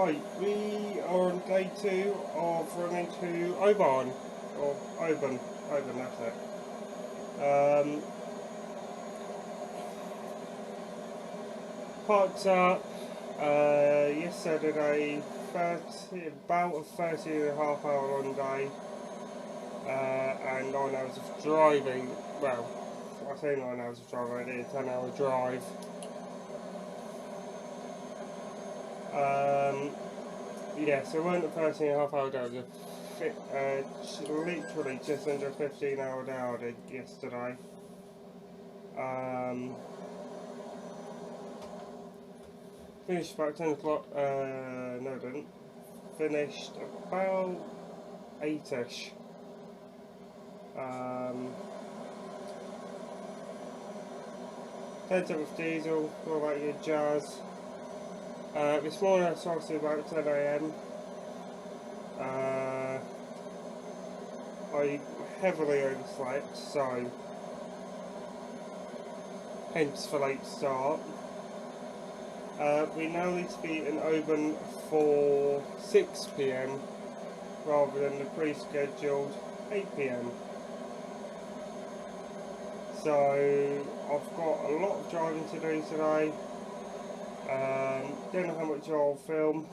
Right, we are on day 2 of running to Oban, or Oban, that's it. Parked up yesterday, about a 30.5 hour long day, and 9 hours of driving. Well, I say 9 hours of driving, I did a 10-hour drive. Yeah, so we went at 30.5 hour day. Literally just under a 15-hour day I did yesterday. Finished about 10 o'clock. No, I didn't. Finished about 8ish. 10 with diesel, all about your jazz. This morning I started about 10 am. I heavily overslept, so hence the late start. We now need to be in Oban for 6 PM rather than the pre-scheduled 8 PM. So I've got a lot of driving to do today. Don't know how much I'll film,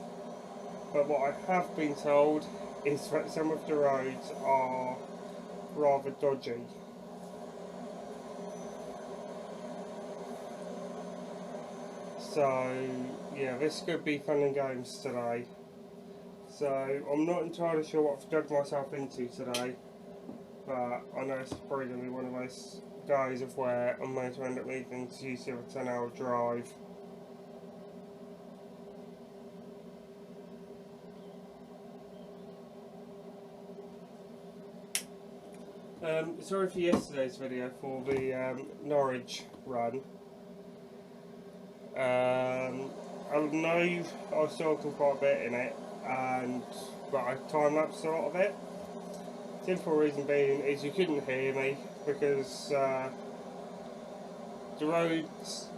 but what I have been told is that some of the roads are rather dodgy. So yeah, this could be fun and games today. So I'm not entirely sure what I've dug myself into today, but I know it's probably going to be one of those days of where I'm going to end up needing to use a 10-hour drive. Sorry for yesterday's video for the Norwich run. I know I was talking quite a bit in it, but I time-lapsed a lot of it. Simple reason being is you couldn't hear me because the roads,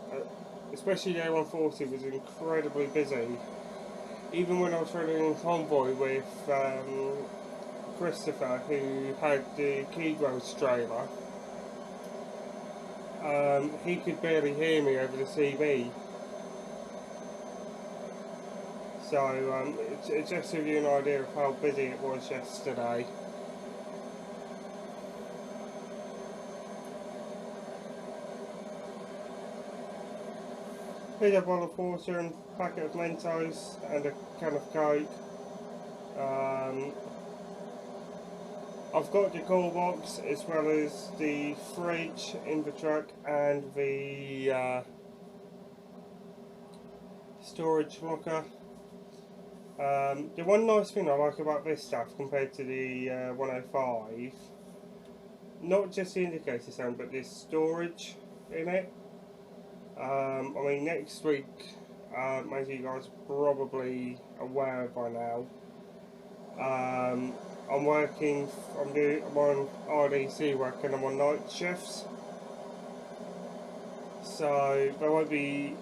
especially the A140, was incredibly busy. Even when I was running in convoy with Christopher, who had the Keygrowth trailer, he could barely hear me over the CB. So it just gives you an idea of how busy it was yesterday. Here's a bottle of water and a packet of Mentos and a can of Coke. I've got the cool box as well as the fridge in the truck and the storage locker. The one nice thing I like about this stuff compared to the 105, not just the indicator sound, but there's storage in it. I mean, next week, most of you guys are probably aware by now, I'm on RDC work and I'm on night shifts, so there won't be,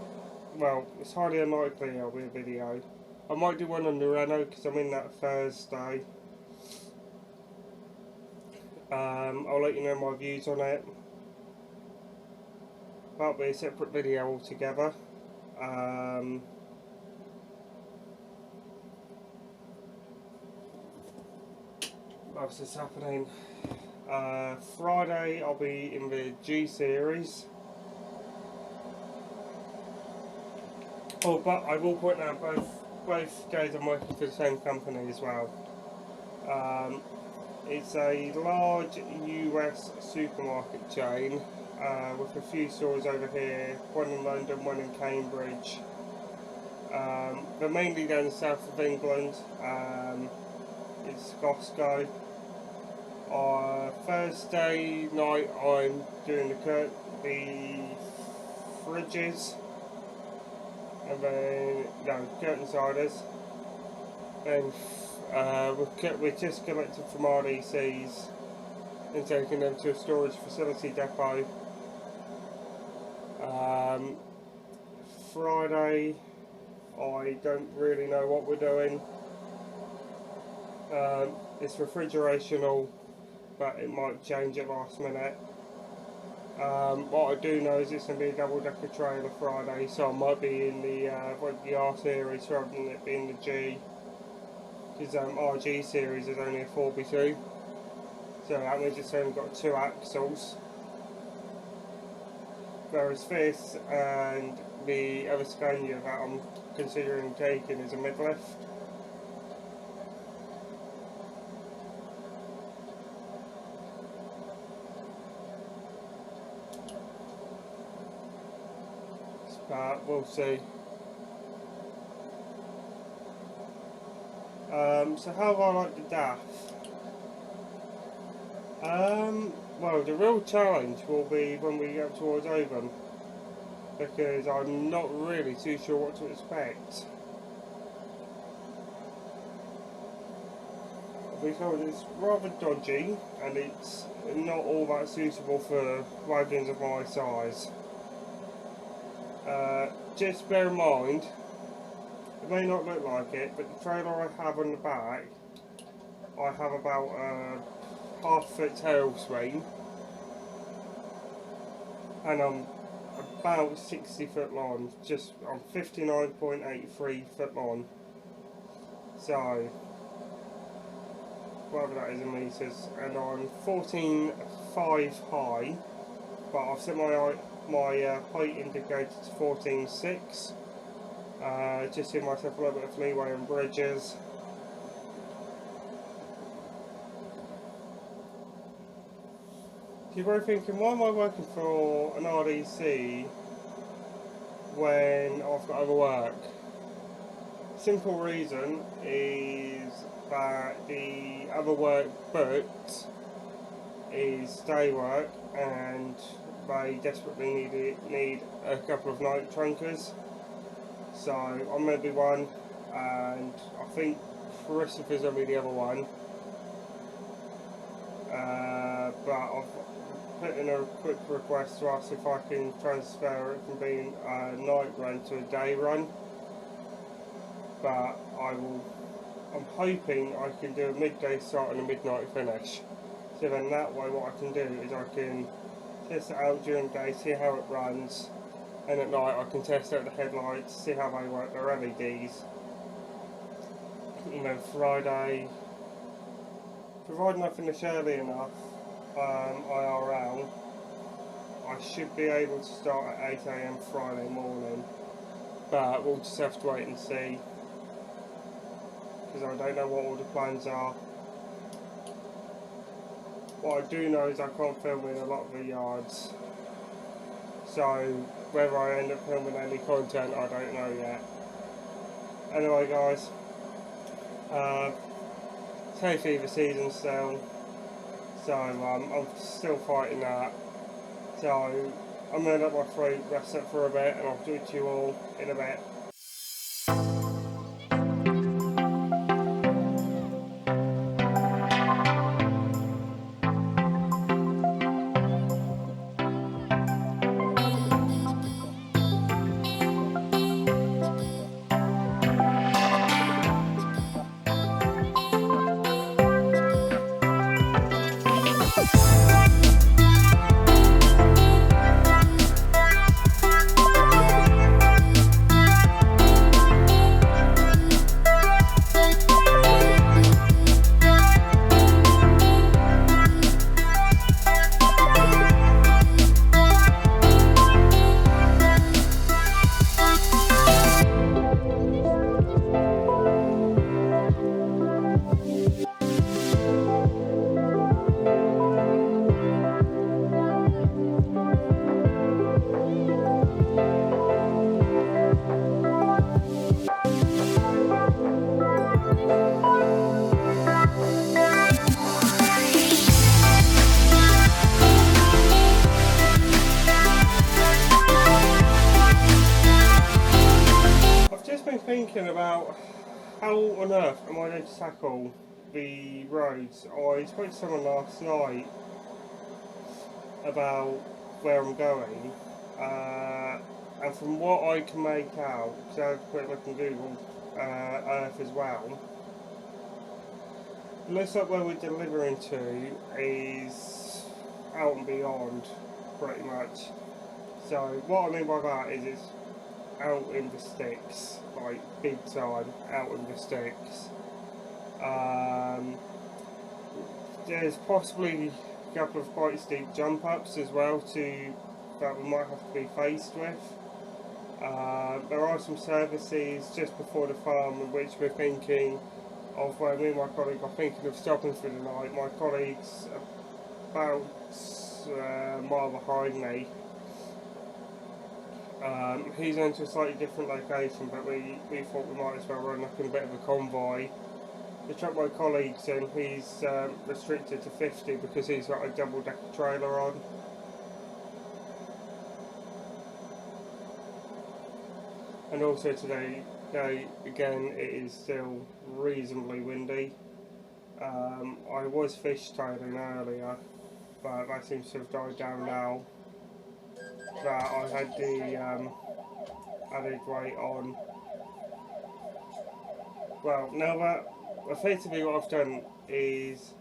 well, it's highly unlikely there'll be a video. I might do one on the Renault because I'm in that Thursday. I'll let you know my views on it. That'll be a separate video altogether. What else is happening? Friday I'll be in the G series. Oh, but I will point out both days I'm working for the same company as well. It's a large US supermarket chain with a few stores over here, one in London, one in Cambridge. They're mainly down the south of England. It's Costco. Thursday night I'm doing the fridges, and then curtain siders. Then we're just collected from RDCs and taking them to a storage facility depot. Friday I don't really know what we're doing. It's refrigerational, but it might change at last minute. What I do know is it's going to be a double-decker trailer Friday, so I might be in the R series rather than it being the G, because RG series is only a 4x2, so that means it's only got 2 axles, whereas this and the other Scania that I'm considering taking is a mid-lift. But we'll see. So how do I like the DAF? Well, the real challenge will be when we get towards Oban, because I'm not really too sure what to expect. Because it's rather dodgy and it's not all that suitable for wagons of my size. Just bear in mind, it may not look like it, but the trailer I have on the back, I have about a half-foot tail swing, and I'm about 60 foot long. I'm 59.83 foot long. So, whatever that is in metres, and I'm 14.5 high, but I've set my height indicator to 14.6. Just give myself a little bit of leeway on bridges. You're probably thinking, why am I working for an RDC when I've got other work? Simple reason is that the other work booked is day work, and they desperately need a couple of night trunkers. So I'm going to be one, and I think Christopher's going to be the other one. But I've put in a quick request to ask if I can transfer it from being a night run to a day run. But I'm hoping I can do a midday start and a midnight finish. So then that way what I can do is I can test it out during the day, see how it runs, and at night I can test out the headlights, see how they work, their LEDs. And then Friday, providing I finish early enough, IRL, I should be able to start at 8 AM Friday morning, but we'll just have to wait and see, because I don't know what all the plans are. What I do know is I can't film in a lot of the yards, so whether I end up filming any content I don't know yet. Anyway guys, it's hay fever season still, so I'm still fighting that. So I'm going to let my throat rest up for a bit, and I'll do it to you all in a bit. Thinking about how on earth am I going to tackle the roads. I spoke to someone last night about where I'm going, and from what I can make out, because I had a quick look on Google Earth as well, it looks like where we're delivering to is out and beyond, pretty much. So what I mean by that is it's out in the sticks, like big time, out in the sticks. There's possibly a couple of quite steep jump ups as well that we might have to be faced with. There are some services just before the farm in which we're thinking of where me and my colleague are thinking of stopping for the night. My colleague's about a mile behind me. He's going to a slightly different location, but we thought we might as well run up in a bit of a convoy. The truck my colleague's in, he's restricted to 50 because he's got a double-decker trailer on. And also today, again, it is still reasonably windy. I was fishtailing earlier, but that seems to have died down now. That I had the added weight on. Well, now that effectively what I've done is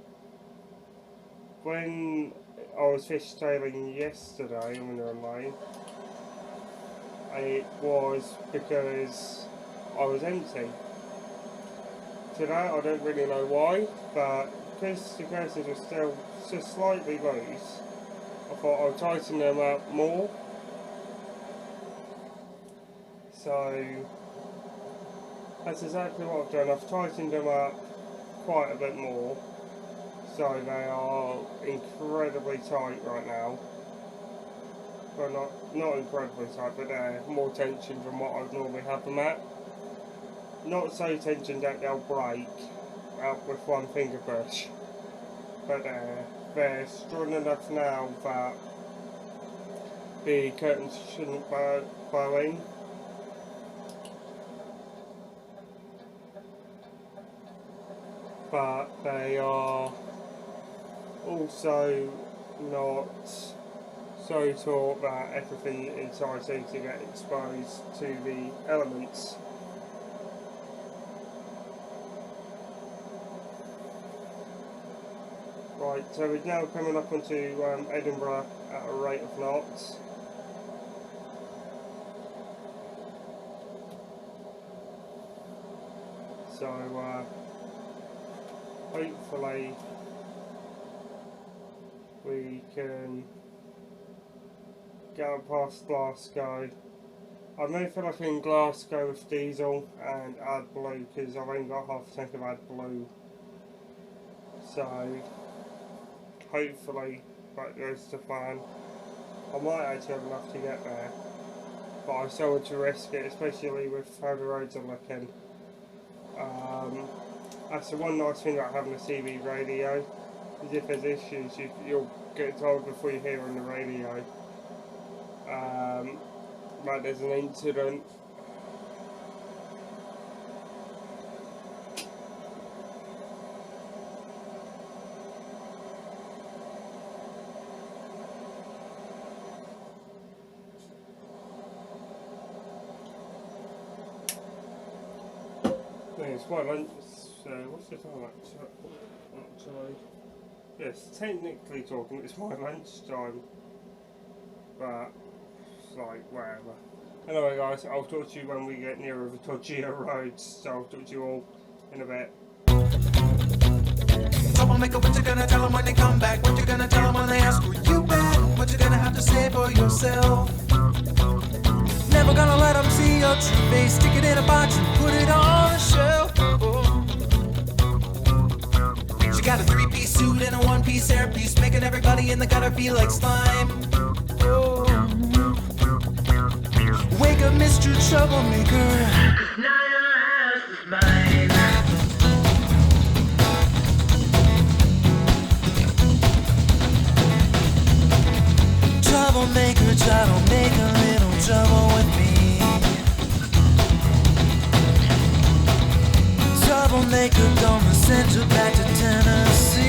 when I was fishtailing yesterday on the lane, it was because I was empty. Today I don't really know why, but because the curses are still just slightly loose, I thought I'll tighten them up more. So that's exactly what I've done. I've tightened them up quite a bit more, so they are incredibly tight right now. Well, not incredibly tight, but they're more tensioned than what I'd normally have them at. Not so tensioned that they'll break out with one finger push, but they're strong enough now that the curtains shouldn't bow in. But they are also not so taut that everything inside seems to get exposed to the elements. Right, so we're now coming up onto Edinburgh at a rate of knots. So hopefully we can get past Glasgow. I may feel like in Glasgow with diesel and AdBlue because I've only got half a tank of AdBlue. So hopefully that goes to plan. I might actually have enough to get there, but I still want to risk it, especially with how the roads are looking. That's the one nice thing about having a CB radio, is if there's issues you'll get told before you hear on the radio. Like there's an incident. It's my lunch, so what's the time actually? Yes, technically talking, it's my lunchtime, but it's like whatever. Anyway guys, I'll talk to you when we get nearer the dodgier roads, so I'll talk to you all in a bit. Troublemaker, what you gonna tell them when they come back? What you gonna tell them when they ask who you been? What you gonna have to say for yourself? Never gonna let them see your true face. Stick it in a box and put it on a shelf. Oh. She got a 3-piece suit and a 1-piece hairpiece, making everybody in the gutter feel like slime. Oh. Wake up, Mr. Troublemaker, 'cause now your house is mine. Troublemaker, try to make a little trouble with me. Troublemaker, gonna send her back to Tennessee.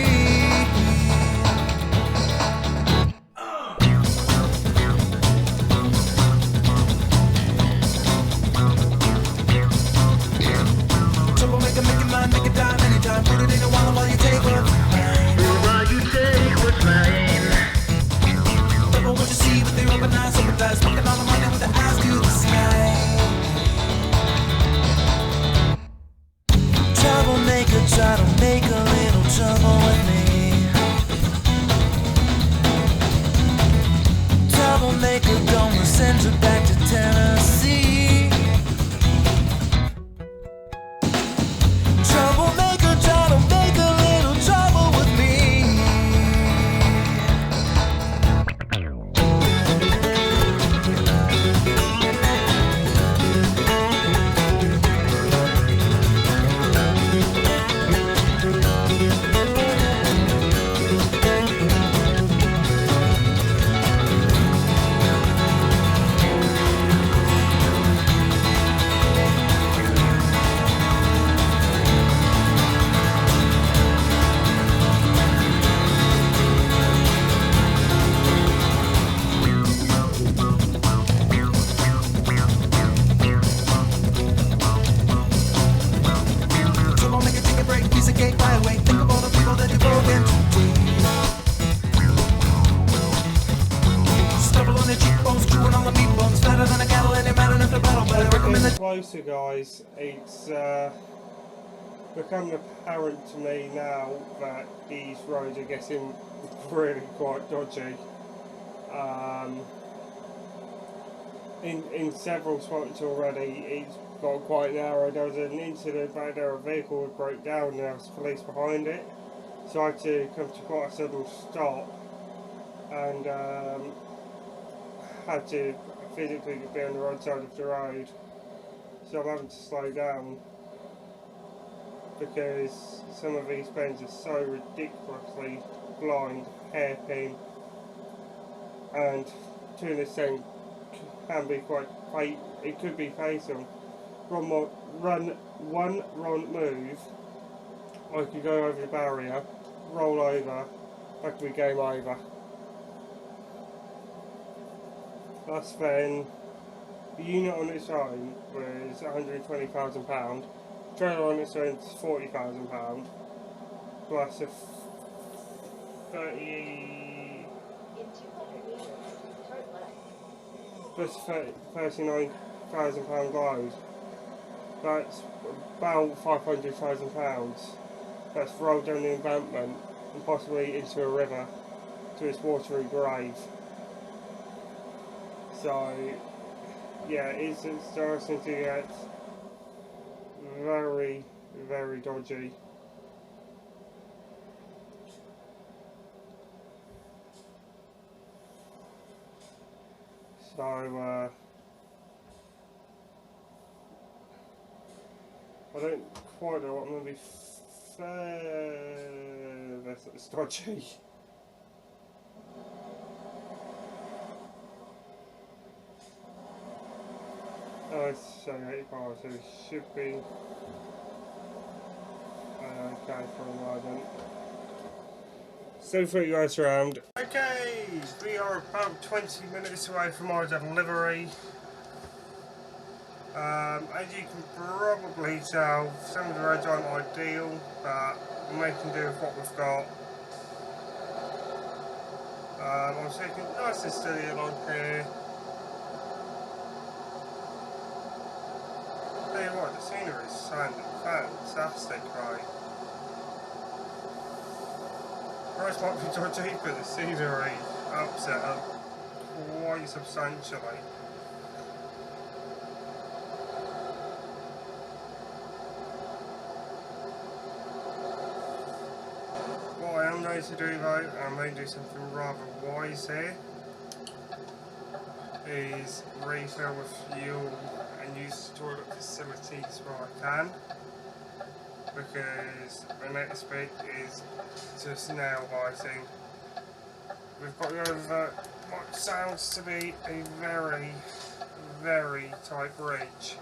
also guys, it's becoming apparent to me now that these roads are getting really quite dodgy. In several spots already, it's got quite narrow. There was an incident back there, a vehicle would break down and there was police behind it. So I had to come to quite a sudden stop and had to physically be on the right side of the road. So I'm having to slow down because some of these bends are so ridiculously blind, hairpin, and to an extent can be quite it could be fatal. One wrong move, I could go over the barrier, roll over, that could be game over. Plus then, the unit on its own was £120,000, trailer on its own is £40,000, plus a 30... plus £39,000 load. That's about £500,000. That's rolled down the embankment and possibly into a river to its watery grave. So yeah, it's starting to get very, very dodgy. So I don't quite know what I'm going to be that's dodgy. Oh, it's showing 85, so it should be okay for a moment. So for you guys around. Okay, we are about 20 minutes away from our delivery. As you can probably tell, some of the roads aren't ideal, but we're making do with what we've got. I'm taking nice and steady along here. Tell you what, the scenery is sounding fantastic, right? Roads might be dodgy, but the scenery upset up quite substantially. What I am going to do though, I'm going to do something rather wise here, is refill with fuel and use the toilet facilities where I can, because the next bit is just nail biting. We've got over what sounds to be a very, very tight bridge.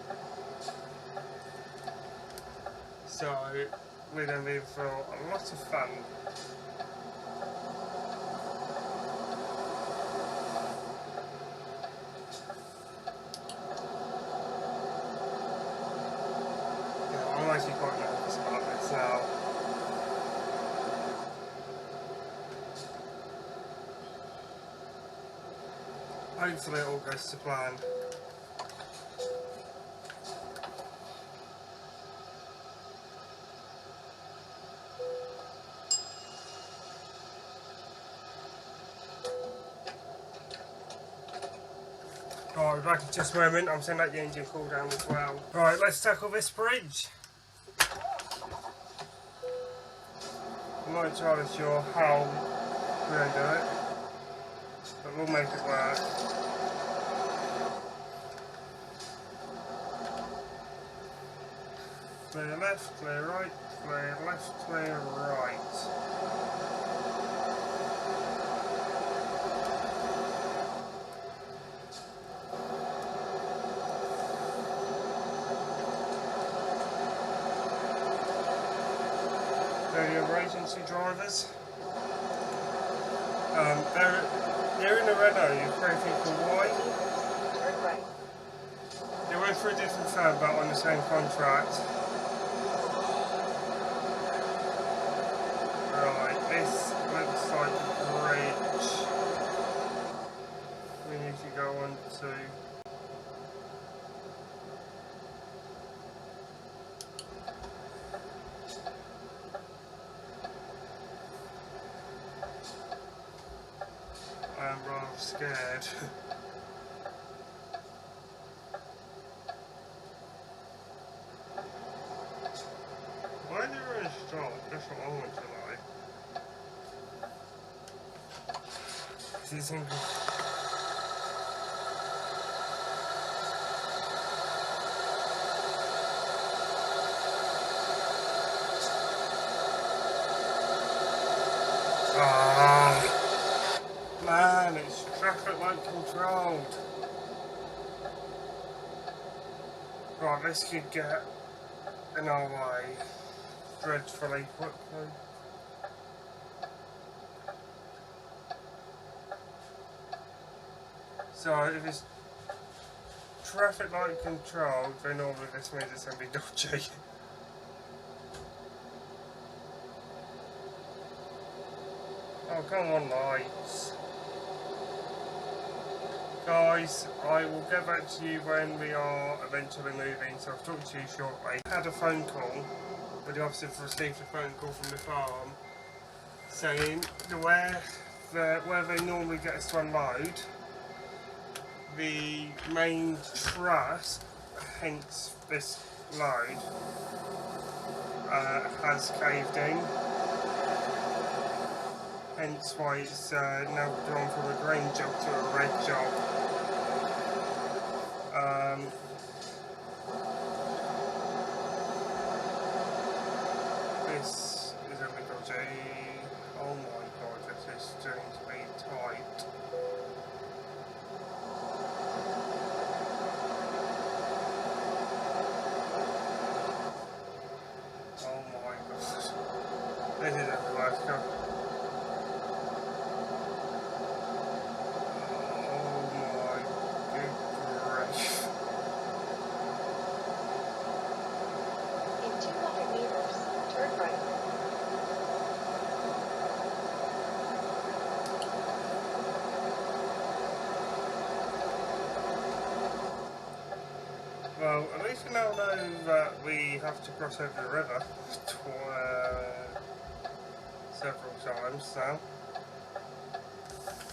So we're going to be in for a lot of fun. I'm actually quite nervous about this now. Hopefully it all goes to plan. Right, we're back in just a moment. I'm sending out the engine cool down as well. Right, let's tackle this bridge. I'm not entirely sure how we're going to do it, but we'll make it work. Clear left, clear right, clear left, clear right. Your agency drivers. They're in the Renault, you probably think why? Turn right. They went for a different firm but on the same contract. Right, this looks like a bridge. We need to go on to. scared. Why are they running strong? That's what I want to know. Because it's in. Ah, man, it's traffic light controlled. Right, this could get in our way dreadfully quickly. So if it's traffic light controlled, then normally this means it's going to be dodgy. Oh, come on, lights. Guys, I will get back to you when we are eventually moving, so I'll talk to you shortly. I had a phone call, but the officer received a phone call from the farm saying where they normally get us to unload, the main truss, hence this load, has caved in. Hence why it's now gone from a green job to a red job. This is a little G. Oh my god, this is going to be tight. Oh my god. This is a worst car. Well, at least we now know that we have to cross over the river several times now.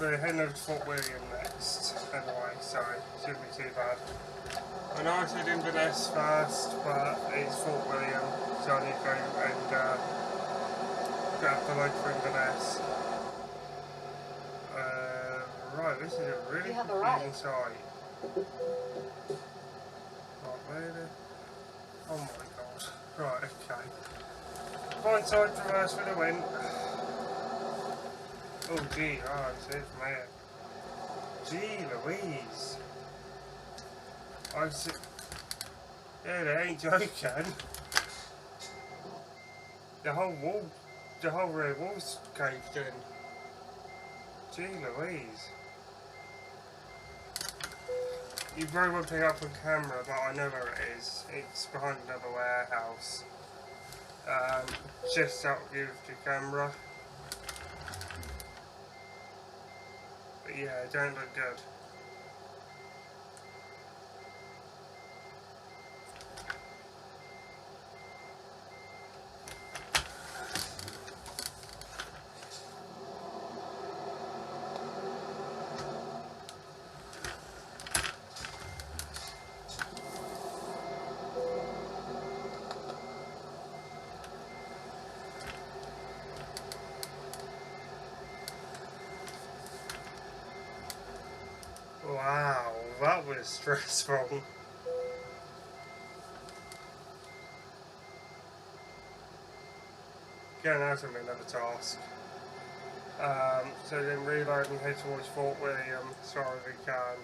We're heading over to Fort William next, anyway, so it shouldn't be too bad. I know I said Inverness first, but it's Fort William, so I need to go and grab the load for Inverness. Right, this is a really confusing site. Oh my god. Right, okay. Right side reverse for the win. Oh gee, oh, it's it, man. Gee Louise. I see. Yeah, they ain't joking. The whole rear wall's caved in. Gee Louise. You very well pick up on camera, but I know where it is. It's behind another warehouse. Just out of view of the camera. But yeah, it don't look good. Wow, that was stressful. Again, that's going to be another task. So then reload and head towards Fort William as far as we can.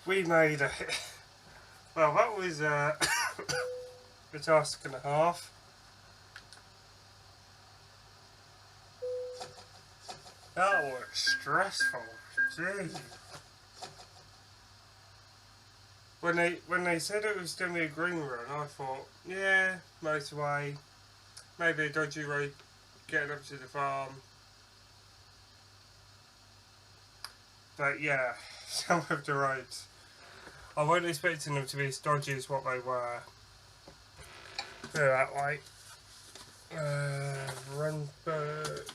we made it. Well, that was a task and a half. That was stressful. Gee. When they said it was going to be a green run, I thought, yeah, motorway, maybe a dodgy road getting up to the farm. But yeah, some of the roads, I wasn't expecting them to be as dodgy as what they were. Go that way. Run back.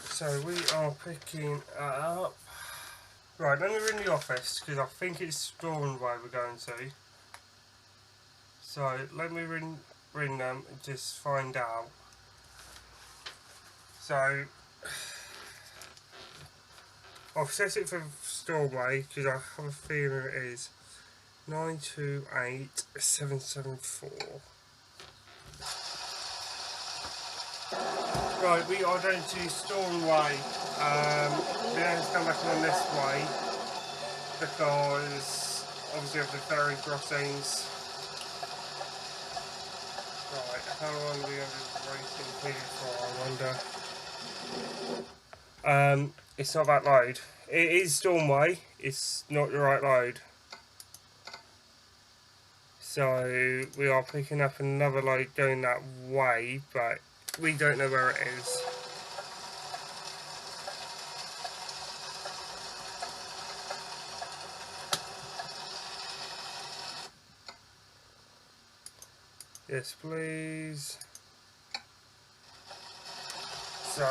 So we are picking up. Right, let me ring the office because I think it's Stornway we're going to. So let me ring them and just find out. So I've set it for Stornway because I have a feeling it is 928774. Right, we are going to Stornway. We have to come back on this way because obviously of the ferry crossings. Right, how long are we going to be waiting here for, I wonder? It's not that load. It is Stornway, it's not the right load. So we are picking up another load going that way, but we don't know where it is. Yes, please. So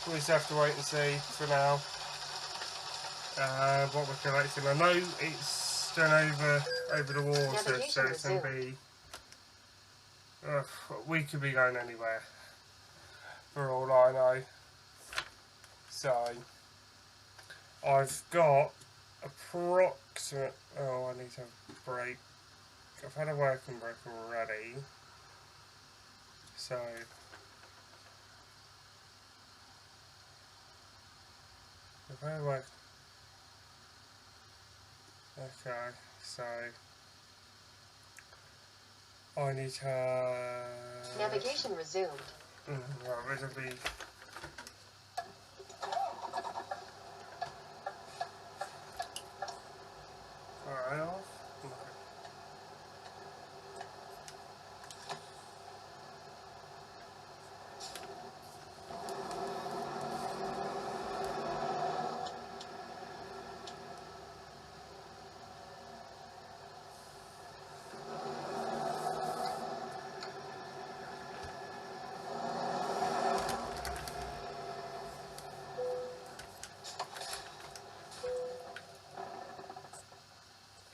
we just have to wait and see for now what we're collecting. I know it's done over the water, so it's going to be. We could be going anywhere, for all I know. So I've got approximate. Oh, I need to have a break. I've had a working break already. So I've had a work. Okay, so I need to. Navigation resumed. Right, where's it be? Alright, off. Okay.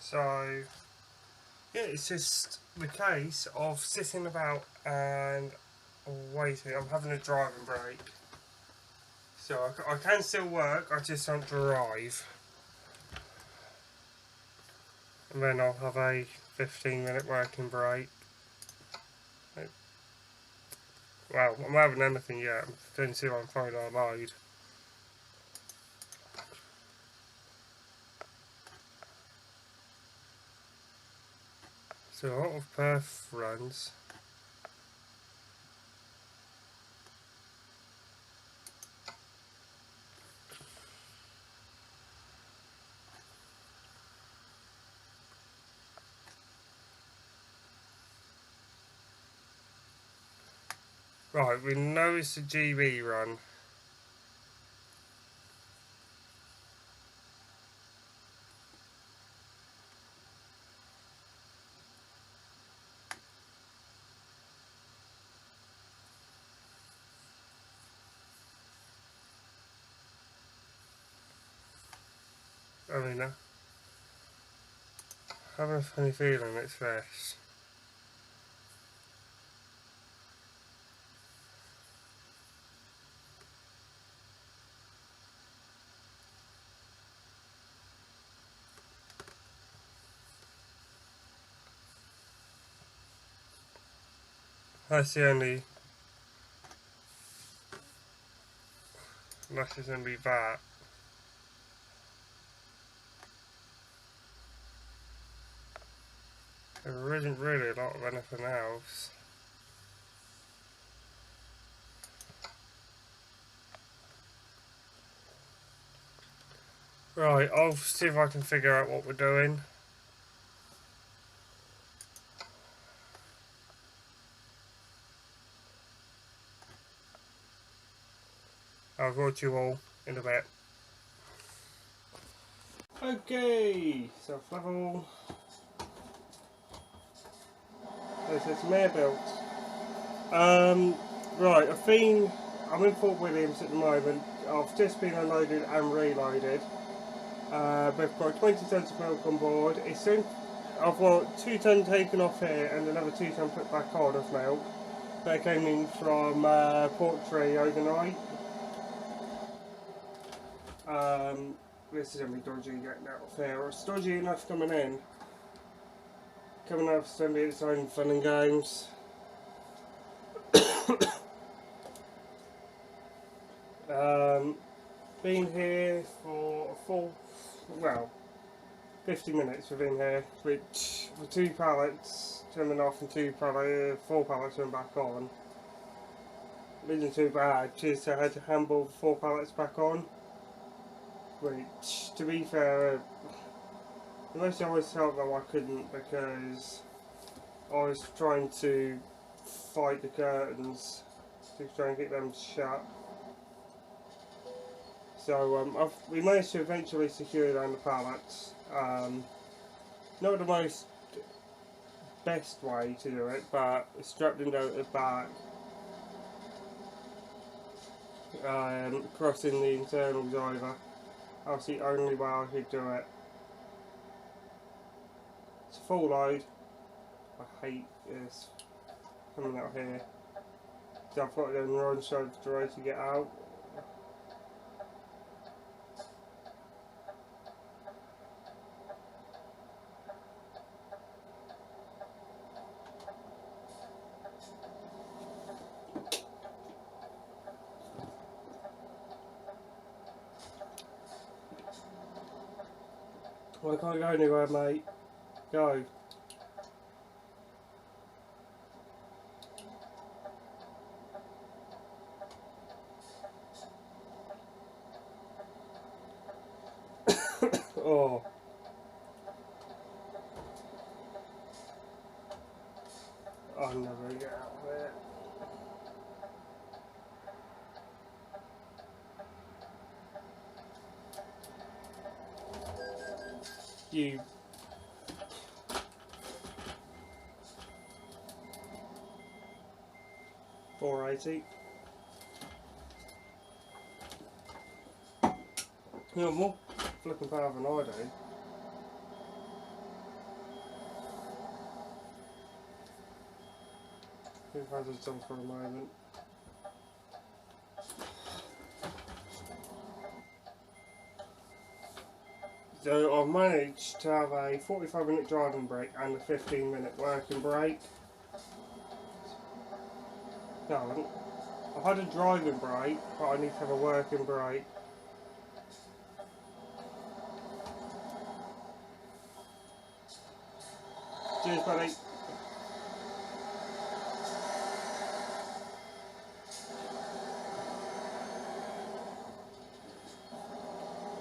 So, yeah, it's just the case of sitting about and waiting. I'm having a driving break. So I can still work, I just don't drive. And then I'll have a 15-minute working break. Well, I'm not having anything yet. I'm going to see if I can find our load. So a lot of perf runs. Right, we know it's a GB run. I mean, I have a funny feeling it's this. That's the only Unless it's going to be that. There isn't really a lot of anything else. Right, I'll see if I can figure out what we're doing. I'll go to you all in a bit. Okay, self-level. This is Maybuilt. Right, I'm in Fort Williams at the moment. I've just been unloaded and reloaded. We've got 20 tons of milk on board. I've got 2 ton taken off here and another 2 ton put back on of milk. That came in from Portree overnight. This is going to be dodgy getting out of here. It's dodgy enough coming in. Coming out is going to be its own fun and games. Been here for a full, 50 minutes we've been here, which with 2 pallets coming off and 4 pallets coming back on. It isn't too bad, just I had to handle 4 pallets back on, which to be fair, most I always felt though I couldn't because I was trying to fight the curtains to try and get them shut. So we managed to eventually secure down the pallets. Not the most best way to do it, but strapped them down at the back, crossing the internals over. That's the only way I could do it. It's a full load. I hate this coming out here. So I've got to go and run so dry to get out. Well, I can't go anywhere, mate. Go. Oh. I'll never get out of it. You. $4.80. You know, more flipping power than I do. Who has it on for a moment? So I've managed to have a 45-minute driving break and a 15-minute working break. No, I haven't. I've had a driving break, but I need to have a working break. Cheers, buddy.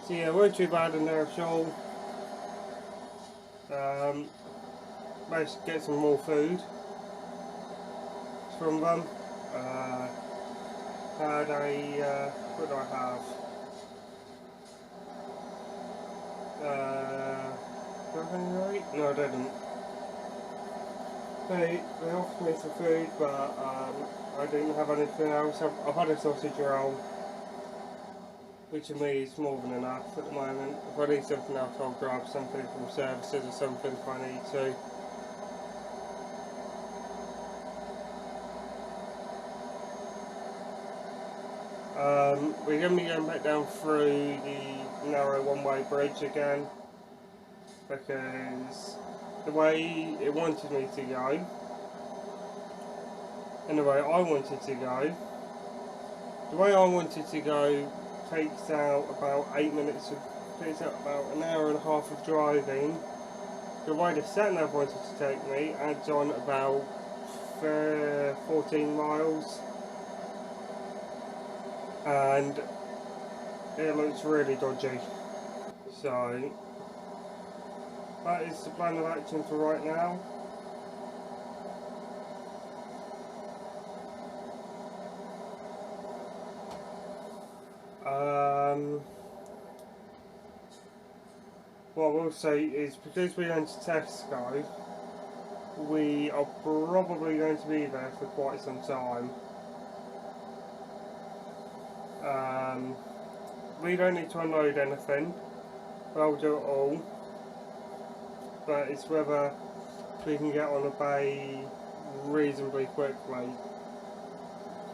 So yeah, weren't too bad in there at all. Managed to get some more food from them. Had a, what do I have? Do I have any right? No, I didn't. They offered me some food, but I didn't have anything else. I've had a sausage roll, which to me is more than enough at the moment. If I need something else, I'll grab something from services or something if I need to. We're going to be going back down through the narrow one-way bridge again, because the way it wanted me to go, and the way I wanted to go, the way I wanted to go takes out about 8 minutes, takes out about an hour and a half of driving. The way the sat-nav wanted to take me adds on about 14 miles, and it looks really dodgy. So that is the plan of action for right now. What I will say is, because we went to Tesco, we are probably going to be there for quite some time. We don't need to unload anything, I'll do it all, but it's whether we can get on a bay reasonably quickly,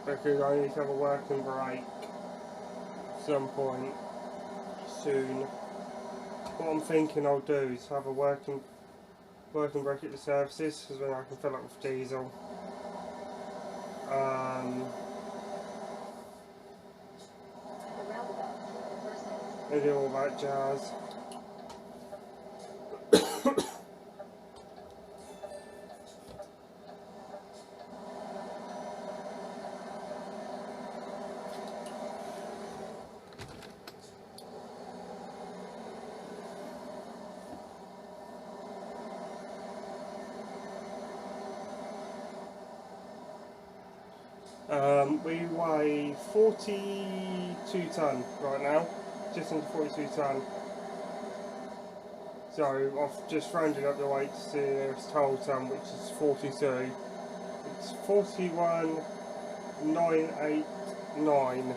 because I need to have a working break at some point soon. What I'm thinking I'll do is have a working break at the services, because then I can fill up with diesel. And do all that jazz. We weigh 42 tonne right now, just under 42 tonne. So I've just rounded up the weight to the nearest whole tonne, which is 42. It's 41,989.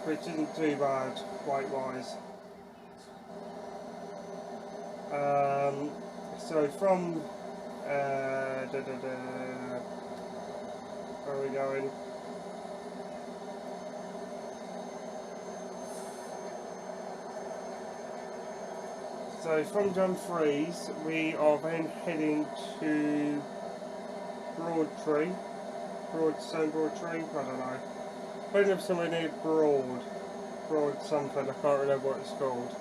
Which isn't too bad weight wise. So from where are we going? So from Dumfries we are then heading to Broadtree, I don't know. I live somewhere near Broad something, I can't remember what it's called.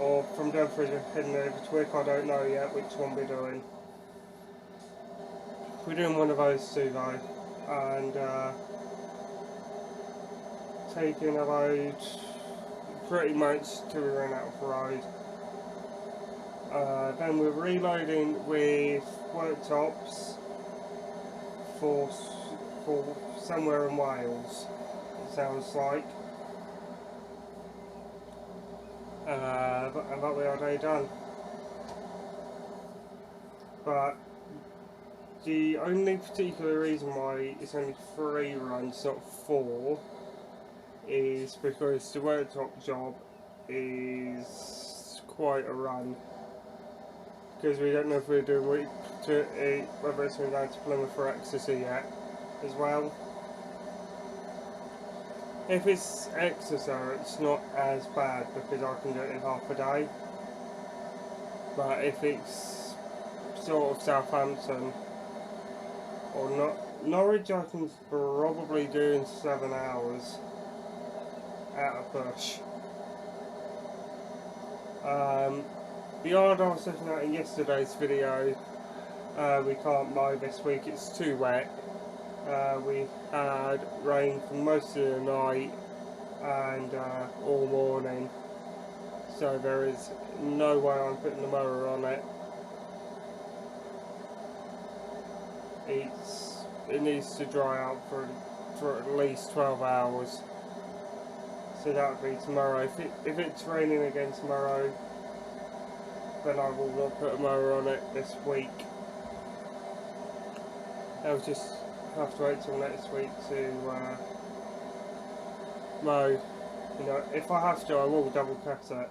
Or from Dumfries we're heading over to Wick, I don't know yet which one we're doing. We're doing one of those two though, and taking a load pretty much till we run out of road. Then we're reloading with worktops for somewhere in Wales, it sounds like. And that way our day done. But the only particular reason why it's only 3 runs, not 4, is because the worktop job is quite a run. Because we don't know if we're doing whether it's going down to Plymouth or Exeter yet as well. If it's Exeter, it's not as bad because I can do it in half a day. But if it's sort of Southampton or Norwich, I can probably do in 7 hours at a push. The yard I was looking at in yesterday's video, we can't mow this week, it's too wet. We had rain for most of the night and all morning, so there is no way I'm putting the mower on it. It needs to dry out for at least 12 hours. So that would be tomorrow. If it's raining again tomorrow, then I will not put a mower on it this week. I'll just have to wait till next week to mow. You know, if I have to, I will double cut it.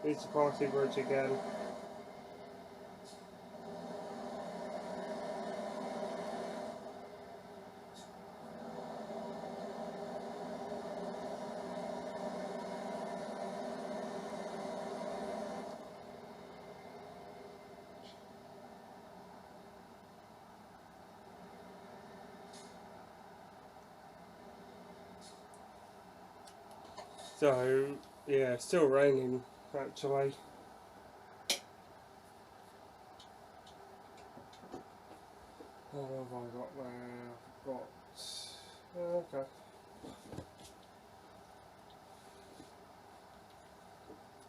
It's the party bridge again. So yeah, still raining actually. What have I got there? Okay.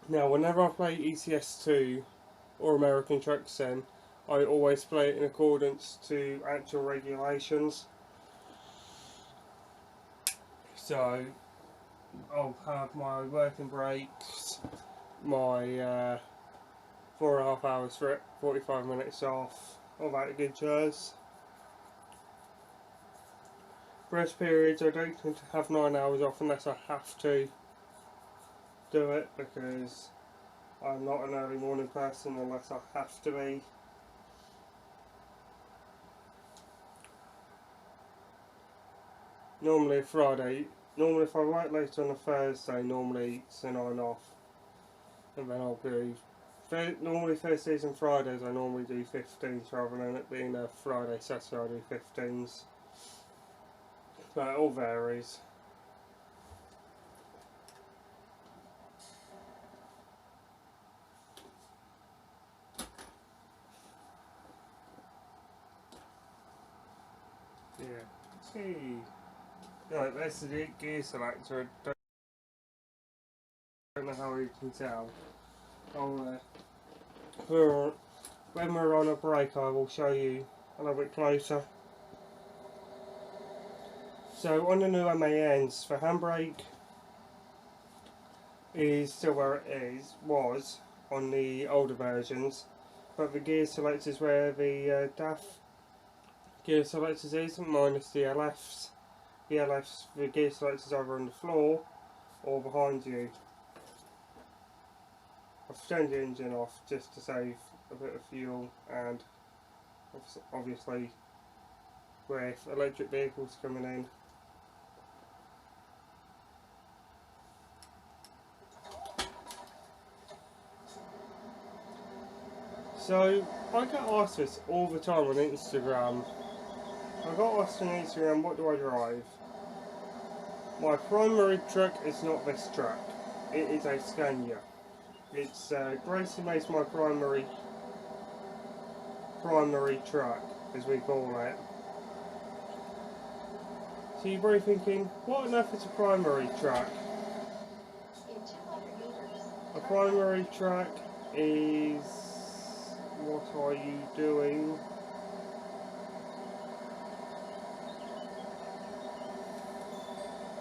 Now, whenever I play ECS2 or American Truck Sim, I always play it in accordance to actual regulations. So, I'll have my working breaks, my 4.5 hours for it, 45 minutes off, all that good jazz. Rest periods, I don't tend to have 9 hours off unless I have to do it, because I'm not an early morning person unless I have to be. Normally if I work late on a Thursday, normally it's a 9 off. And then I'll do, normally Thursdays and Fridays I normally do 15s rather than it being a Friday, Saturday I do 15s. But it all varies. Yeah. See. Right, that's the gear selector. I don't know how you can tell. When we're on a break, I will show you a little bit closer. So on the new MANs, the handbrake is still where it was on the older versions, but the gear selector is where the DAF gear selectors is, minus the LFs. The gear selector is either on the floor or behind you. I've turned the engine off just to save a bit of fuel, and obviously with electric vehicles coming in. So I get asked this all the time on Instagram. I got asked on Instagram, what do I drive? My primary truck is not this truck. It is a Scania. It's Gracie makes my primary truck, as we call it. So you're probably thinking, what on earth is a primary truck? A primary truck is, what are you doing?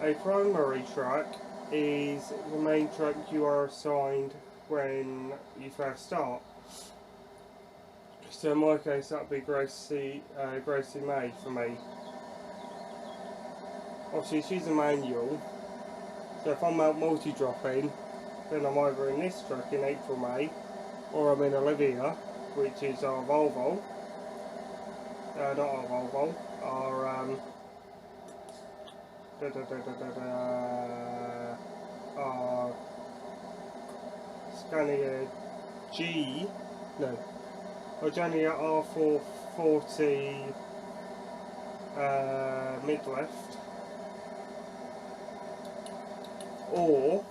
A primary truck is the main truck you are assigned when you first start. So in my case that would be Gracie May for me. Obviously she's a manual, so if I'm out multi-dropping, then I'm either in this truck in April May, or I'm in Olivia, which is our Volvo, not our Volvo, our Scania Scania R440 mid-lift, or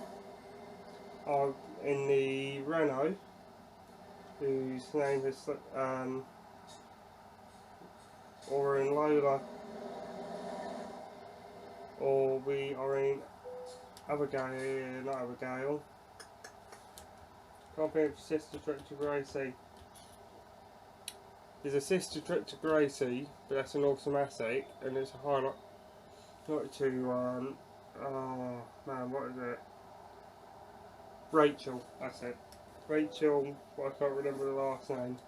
in the Renault, whose name is or in Lola, or we are in Abigail, can't think of sister truck to Gracie. There's a sister truck to Gracie, but that's an automatic, and it's a highlight. Not to oh man, what is it? Rachel, that's it. Rachel, but I can't remember the last name.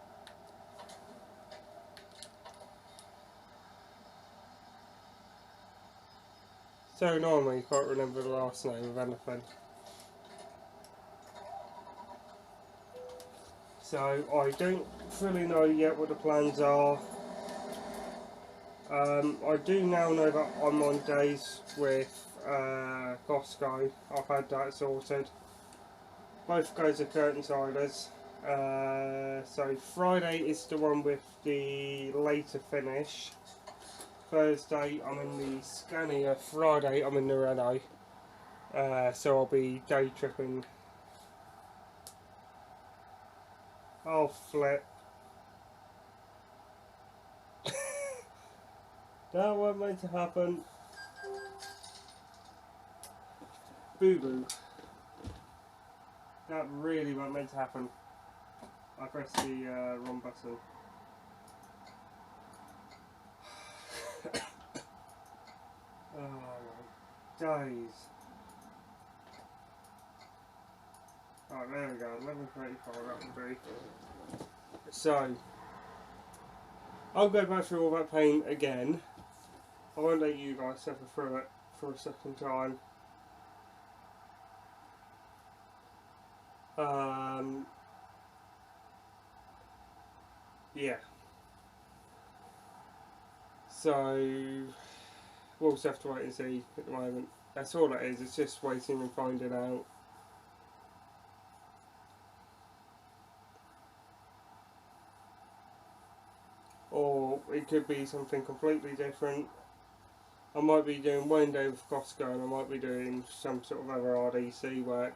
So normally you can't remember the last name of anything. So I don't fully know yet what the plans are. I do now know that I'm on days with Costco. I've had that sorted. Both guys are curtain siders. So Friday is the one with the later finish. Thursday I'm in the Scania, Friday I'm in the Renault. So I'll be day tripping. Oh, flip. That wasn't meant to happen. Boo boo. That really wasn't meant to happen. I pressed the wrong button. Oh my days. Right, there we go. 11:35. That would be. So I'll go back through all that pain again. I won't let you guys suffer through it for a second time. Yeah. So we'll just have to wait and see at the moment. That's all it is. It's just waiting and finding out. Or it could be something completely different. I might be doing one day with Costco and I might be doing some sort of other RDC work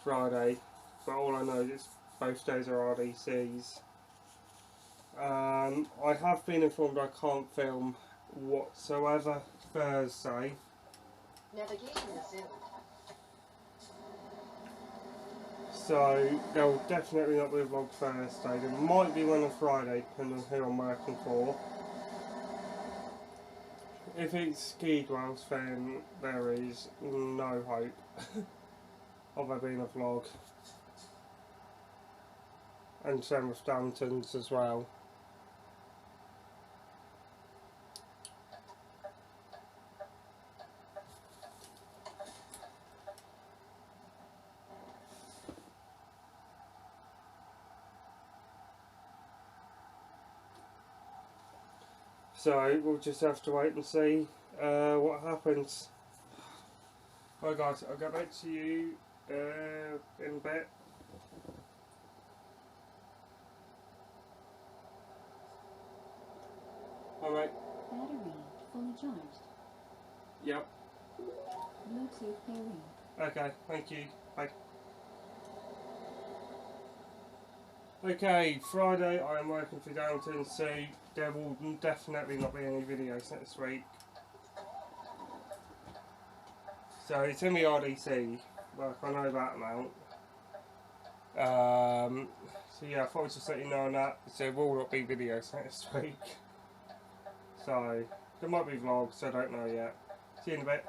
Friday, but all I know is both days are RDCs. I have been informed I can't film whatsoever Thursday. Navigation resumed. So there will definitely not be a vlog Thursday. There might be one on Friday, depending on who I'm working for. If it's ski dwells, then there is no hope of there being a vlog. And same with Downton's as well. So we'll just have to wait and see what happens. Right guys, I'll get back to you in a bit. Alright. Battery fully charged. Yep. Bluetooth pairing. Okay, thank you. Bye. Okay, Friday I am working for Downton, so there will definitely not be any videos next week. So it's in the RDC, like I know that amount. So yeah, I thought I'd just let you know on that. So there will not be videos next week. So there might be vlogs, I don't know yet. See you in a bit.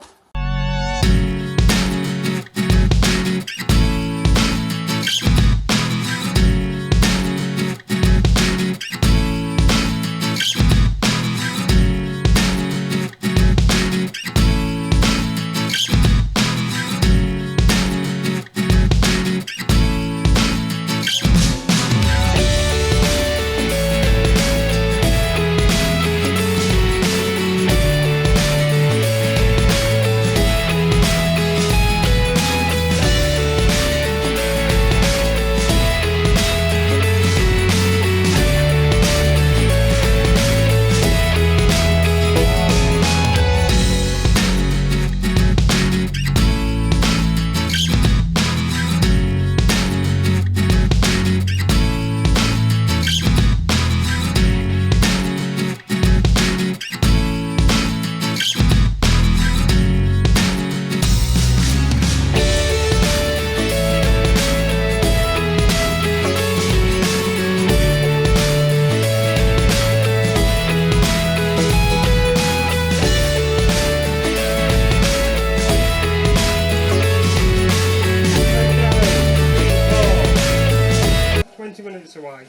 Away.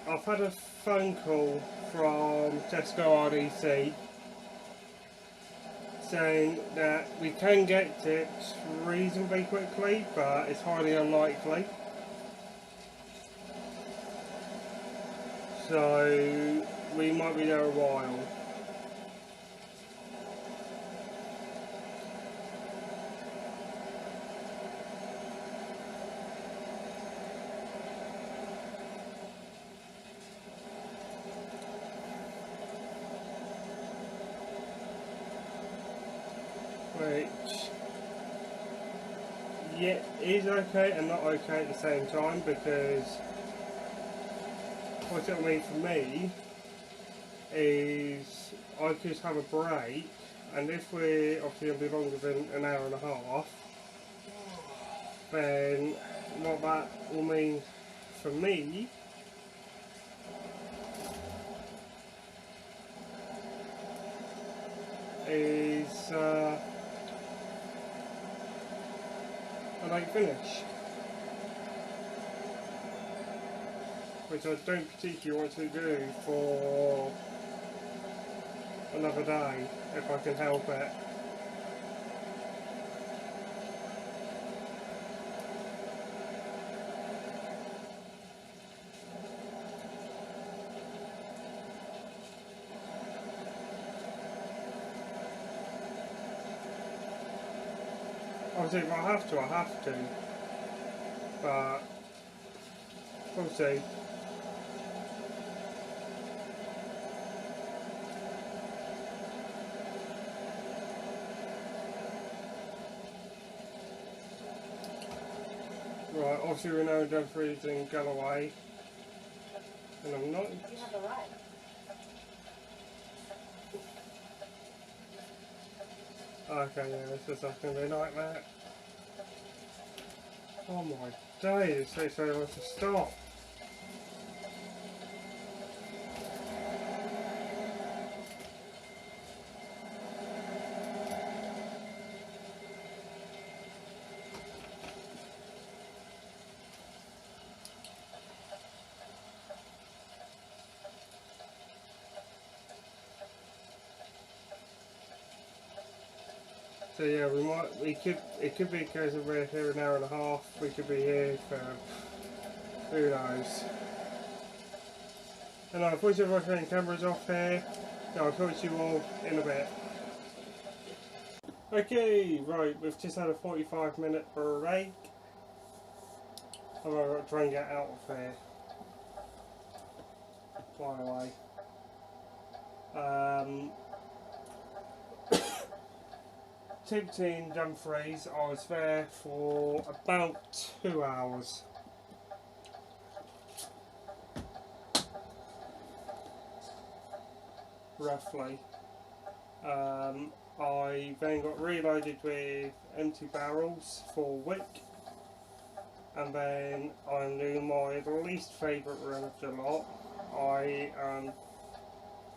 I've had a phone call from Tesco RDC saying that we can get it reasonably quickly, but it's highly unlikely. So we might be there a while. which, yeah, is okay and not okay at the same time, because what it'll mean for me is I could have a break, and if we're obviously going to be longer than an hour and a half, then what that will mean for me is a late finish, which I don't particularly want to do for another day if I can help it. Obviously, if I have to, I have to. But we'll see. Right, obviously we know Dumfries and Galloway. And I'm not. You have the right. Okay, yeah, this is not going to be like that. Oh my days, they say I want to stop. So yeah, it could be a case of we're here an hour and a half, we could be here for, who knows. And unfortunately if I turn cameras off here, I'll talk to you all in a bit. Okay, right, we've just had a 45-minute break. I'm going to try and get out of here. Fly away. Ticketing Dumfries, I was there for about 2 hours. Roughly. I then got reloaded with empty barrels for Wick, and then I'm doing my least favourite run of the lot. I am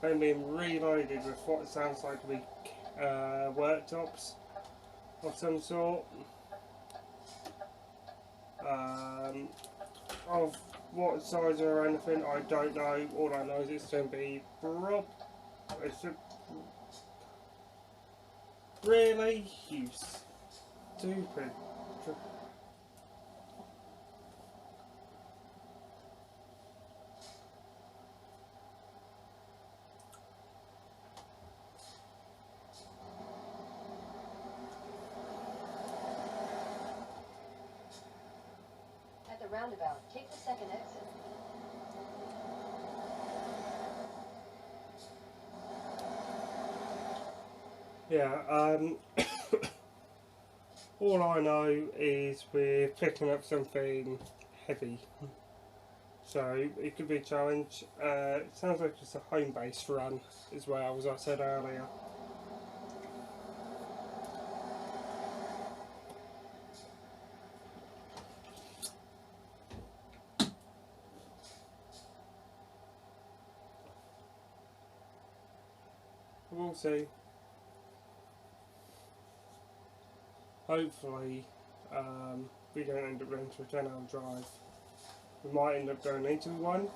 then being reloaded with what sounds like to be worktops of some sort. Of what size or anything, I don't know. All I know is it's going to be really, you stupid. At the roundabout, take the second exit. Yeah, all I know is we're picking up something heavy. So it could be a challenge. It sounds like it's a home-based run as well, as I said earlier. We'll see. Hopefully we don't end up going to a 10-hour drive. We might end up going into one,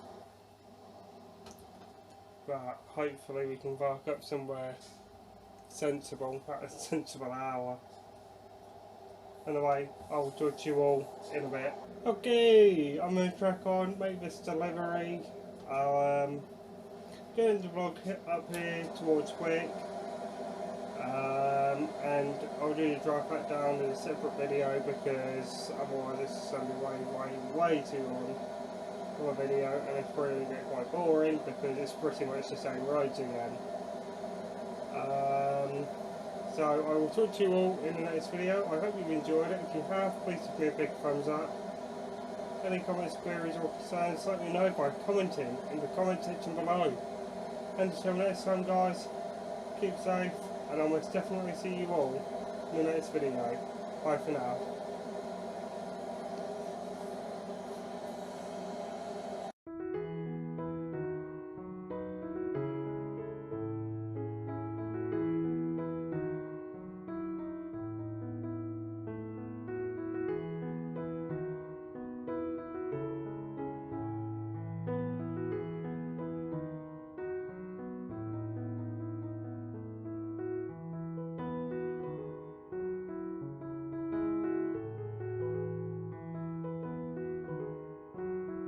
but hopefully we can park up somewhere sensible at a sensible hour. Anyway, I'll talk to you all in a bit. Okay, I'm going to crack on, make this delivery. I'll get the vlog up here towards Wick. And I'll do the drive back down in a separate video, because otherwise this is going to be way too long for a video, and it's probably going to get quite boring because it's pretty much the same roads again. So I will talk to you all in the next video. I hope you've enjoyed it. If you have, please give me a big thumbs up. Any comments, queries or concerns, let me know by commenting in the comment section below. And until next time guys, keep safe and I'll most definitely see you all in the next video. Bye for now.